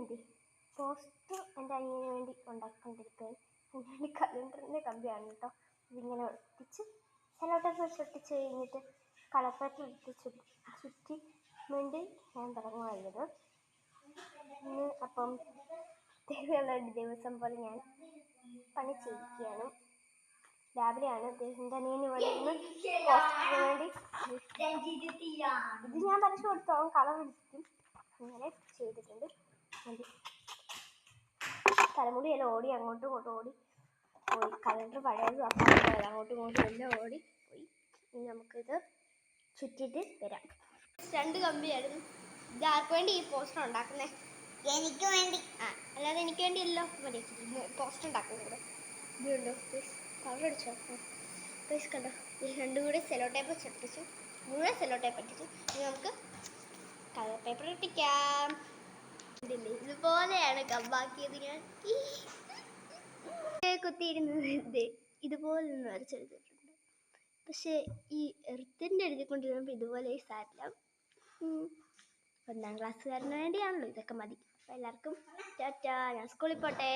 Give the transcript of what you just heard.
വേണ്ടി പോസ്റ്റർ എൻ്റെ അനിയന് വേണ്ടി ഉണ്ടാക്കിക്കൊണ്ടിരിക്കുകയാണ്. അതിന് വേണ്ടി കലണ്ടറിൻ്റെ കമ്പിയാണ് കേട്ടോ. ഇതിങ്ങനെ ഒട്ടിച്ച് സെല്ലോ ടേപ്പ് വെച്ച് ഒട്ടിച്ച് കഴിഞ്ഞിട്ട് കളർ പേപ്പർ എടുത്ത് ചുറ്റി വേണ്ടി ഞാൻ തുടങ്ങുമായിരുന്നത്. ഇന്ന് അപ്പം ദൈവമുള്ള ദിവസം പോലെ ഞാൻ പണി ചെയ്യിക്കുകയാണ്. രാവിലെയാണ് എൻ്റെ അനിയന് ഇവിടെ നിന്ന് പോസ്റ്ററിന് വേണ്ടി ഇത് ഞാൻ വരച്ചു കൊടുത്തു. അവൻ കളർ എടുക്കും. അങ്ങനെ ചെയ്തിട്ടുണ്ട്. തലമുടിയെല്ലാം ഓടി അങ്ങോട്ടും ഇങ്ങോട്ടും ഓടി പോയി. കലണ്ടർ പഴയതും അപ്പം അങ്ങോട്ടും ഇങ്ങോട്ടും എല്ലാം ഓടി പോയി. ഇനി നമുക്കിത് ചുറ്റിയിട്ട് വരാം. 2 കമ്പിയായിരുന്നു. ഇത് ആർക്ക് വേണ്ടി ഈ പോസ്റ്റർ ഉണ്ടാക്കുന്നേ? എനിക്ക് വേണ്ടി. അല്ലാതെ എനിക്ക് വേണ്ടിയല്ലോ. മതി പോസ്റ്റർ ഉണ്ടാക്കുന്നത്. ഇതുണ്ടോ കളർ അടിച്ചോ? പൈസ കണ്ടോ? ഇത് 2 കൂടി സെല്ലോ ടേപ്പ് ഒട്ടിച്ചു. മുഴുവൻ സെല്ലോ ടേപ്പ് ഒട്ടിച്ചു. ഇനി നമുക്ക് കളർ പേപ്പർ ഒട്ടിക്കാം. ഇതുപോലെയാണ് കമ്പാക്കിയത്. ഞാൻ കുത്തിയിരുന്നത് ഇതുപോലെ ഒന്ന് വരച്ചെടുത്തിട്ടുണ്ട്. പക്ഷേ ഈ എർത്തിൻ്റെ എഴുതിക്കൊണ്ടിരുന്നപ്പോൾ ഇതുപോലെ സാരില്ല. 1ാം ക്ലാസ്സുകാരന് വേണ്ടിയാണല്ലോ ഇതൊക്കെ മതി. അപ്പോൾ എല്ലാവർക്കും ടാറ്റാ. ഞാൻ സ്കൂളിൽ പോട്ടെ.